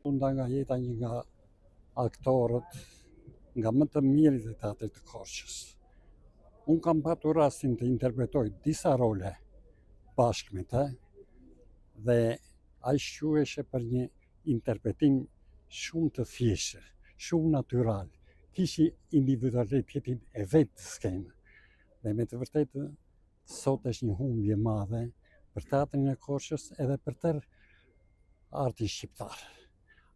Nda nga jeta një nga aktorët nga më të mirë të teatrit të Korçës. Unë kam patur rastin të interpretoj disa role bashkë me të dhe ai shquheshe për një interpretim shumë të thjeshtë, shumë natyral. Kishi individualitetin e vetë të skenë. Dhe me të vërtetë, sot është një humbje madhe për teatrin e Korçës edhe për tërë artin shqiptar.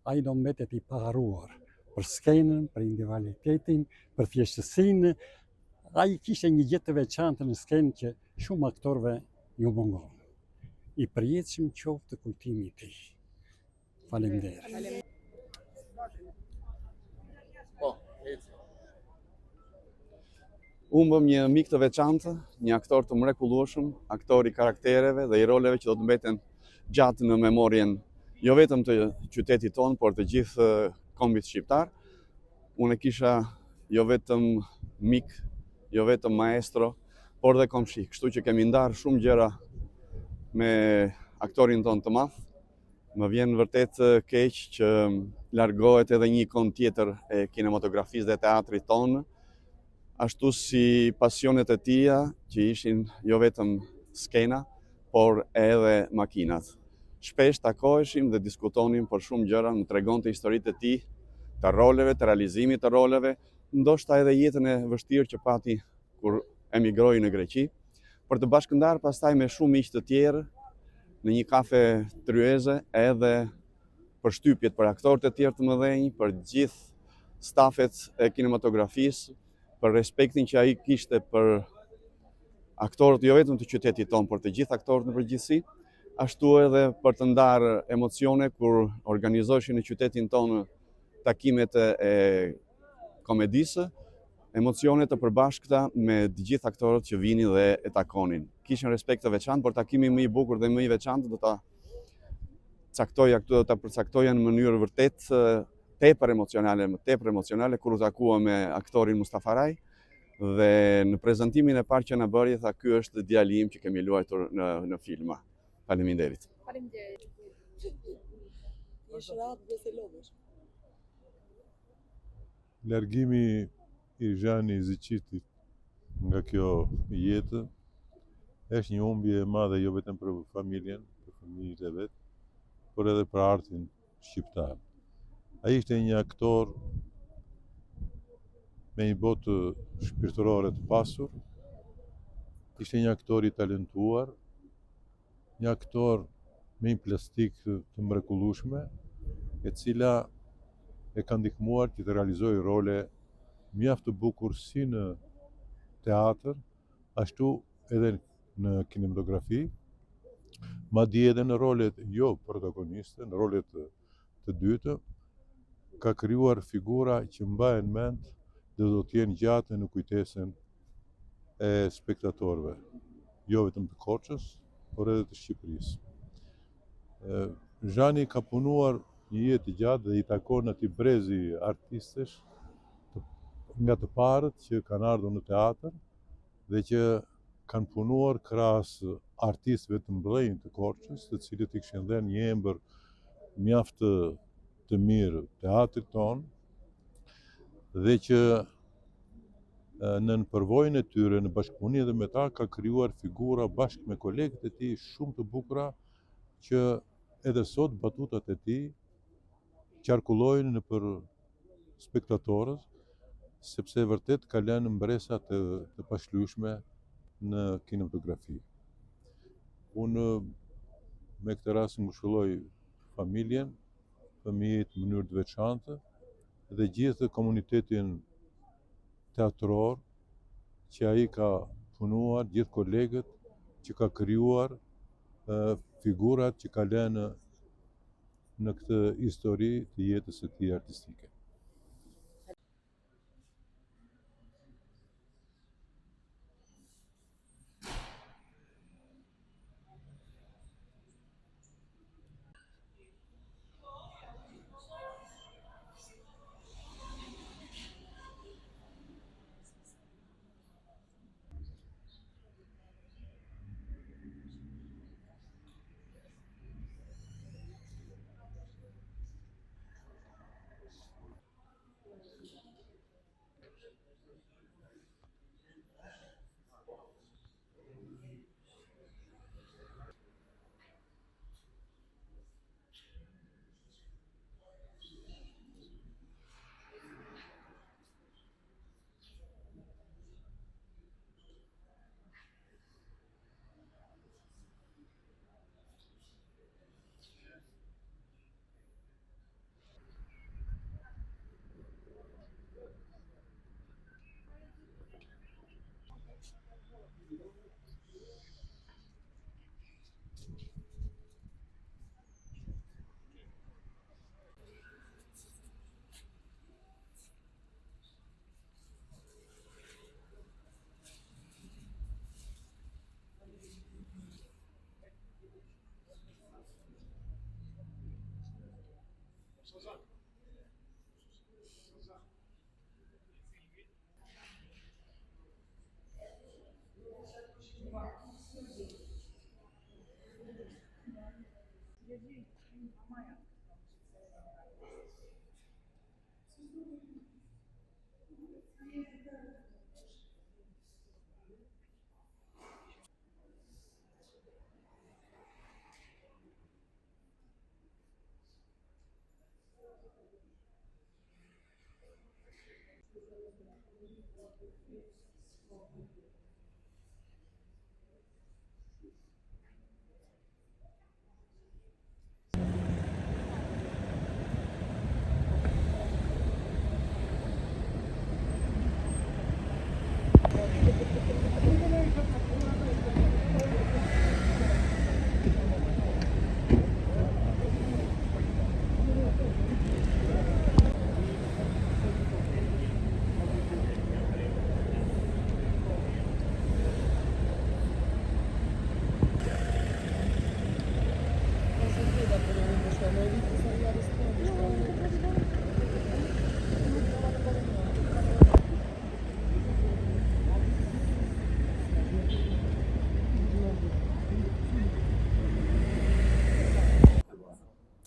Ai do mbetet i paharuar për skenën, për individualitetin, për thjeshtësinë. Ai kishte një gjë të veçantë në skenë që shumë aktorëve ju mungon. I përjetshëm qoftë kujtimi i tij. Faleminderit. Unë bëm një mik të veçantë, një aktor të mrekullueshëm, aktor i karaktereve dhe i roleve që do të mbeten gjatë në memorien jo vetëm të qytetit tonë, por të gjithë kombit shqiptar. Unë e kisha jo vetëm mik, jo vetëm maestro, por dhe komshi. Kështu që kemi ndarë shumë gjëra me aktorin tonë të madh. Më vjen vërtet keq që largohet edhe një ikon tjetër e kinematografisë dhe teatrit tonë, ashtu si pasionet e tija që ishin jo vetëm skena, por edhe makinat. Shpesh takoheshim dhe diskutonim për shumë gjëra, më tregonte historitë e tij, të roleve, të realizimit të roleve, ndoshta edhe jetën e vështirë që pati kur emigroi në Greqi, për të bashkëndarë pastaj me shumë miq të tjerë në një kafe tryeze edhe për shtypjet për aktorët e tjerë të mëdhenj, për gjithë stafet e kinematografisë, për respektin që ai kishte për aktorët jo vetëm të qytetit tonë, por të gjithë aktorët në përgjithësi, ashtu edhe për të ndarë emocione kur organizoheshin në qytetin tonë takimet e komedisë, emocione të përbashkëta me të gjithë aktorët që vinin dhe e takonin. Kishin respekt të veçantë, por takimi më i bukur dhe më i veçantë do ta përcaktoja në mënyrë vërtet tepër emocionale kur u takua me aktorin Mustafa Raj dhe në prezantimin e parë që na bëri tha ky është djali im që kemi luajtur në filma. Faleminderit. Faleminderit. Largimi i Zhani Ziqitit nga kjo jetë është një humbje e madhe jo vetëm për familjen, për familjet e vet, por edhe për artin shqiptar. Ai ishte një aktor me një botë shpirtërore të pasur, ishte një aktor i talentuar, një aktor me një plastik të mrekullueshme, e cila e ka ndihmuar që të realizojë role mjaft të bukur si në teatr, ashtu edhe në kinematografi, madje edhe në rolet jo protagoniste, në rolet të dytë, ka krijuar figura që mbahen mend dhe do të jenë gjatë në kujtesën e spektatorëve, jo vetëm të Korçës, por edhe të Shqipërisë. Zhani ka punuar një jetë të gjatë dhe i takon atij brezi artistësh nga të parët që kanë ardhur në teatr dhe që kanë punuar krahas artistëve të mëdhenj të Korçës, të cilët i kishin dhënë një embër mjaft të mirë teatrit tonë dhe që në përvojën e tyre, në bashkëpunim edhe me ta, ka krijuar figura bashkë me kolegët e tij shumë të bukura që edhe sot batutat e tij qarkullojnë nëpër spektatorët, sepse vërtet ka lënë mbresa të pashlyeshme në kinematografi. Unë me këtë rast ngushëlloj familjen, fëmijët në mënyrë të veçantë dhe gjithë komunitetin teatror që ai ka punuar, gjithë kolegët që ka krijuar figurat që ka lënë në këtë histori të jetës së tij artistike.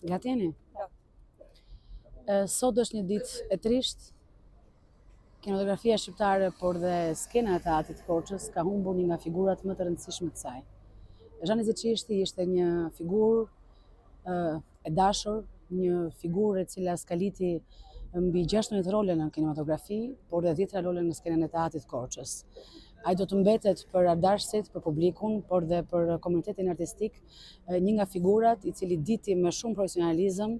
Gati jeni? Sot është një ditë e trisht. Kinematografia shqiptare, por dhe skena e teatrit të Korçës ka humbur një nga figurat më të rëndësishme të saj. Zhani Zeçishti ishte një figurë e dashur, një figurë e cila skaliti mbi 16 role në kinematografi, por dhe 10 role në skenën e teatrit të Korçës. Ai do të mbetet për ardashësit, për publikun, por dhe për komunitetin artistik, një nga figurat i cili diti me shumë profesionalizëm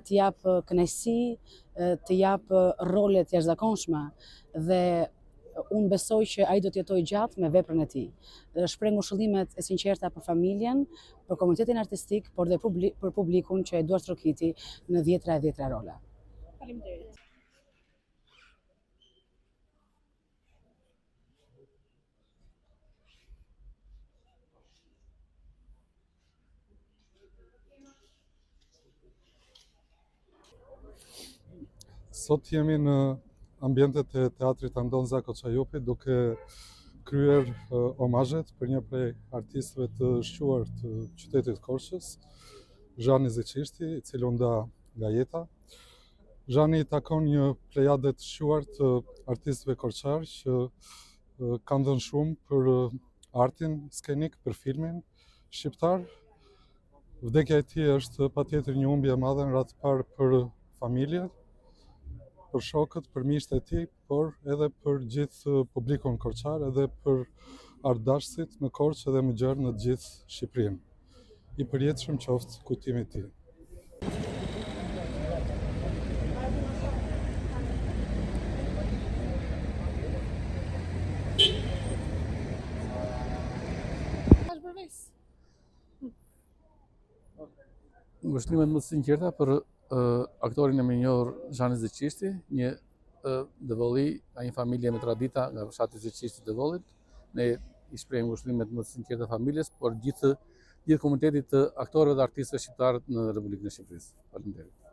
të jap kënaqësi, të jap role të jashtëzakonshme dhe unë besoj që ai do të jetojë gjatë me veprën e tij. Shpreh ngushëllimet e sinqerta për familjen, për komunitetin artistik, por dhe për publikun që e dua trokiti në 10 role. Faleminderit. Sot jemi në ambientet e teatrit Andon Zako Çajopi duke kryer omazhet për një prej artistëve të shquar të qytetit Korçës, Zhani Zeçishti, i cili u nda nga jeta. Zhani i takon një plejade të shquar të artistëve korçar që kanë dhënë shumë për artin skenik, për filmin shqiptar. Vdekja e tij është patjetër një humbje e madhe në radhë të parë për familjen, për shokët, për miqtë e tij, por edhe për gjithë publikun korçar, edhe për ardashësit në Korçë edhe më gjerë në gjithë Shqipërinë. I përjetshëm qoftë kujtimi i tij. Ngushëllimet më të sinqerta për aktorin e minjor Zhani Zeçishti, një dëvolli nga një familje me tradita nga fshati Zeçishti Dëvollit. Ne i shprehim ngushëllimet më të sinqerta familjes, por gjithë komunitetit të aktorëve dhe artistëve shqiptarë në Republikën e Shqipërisë. Faleminderit.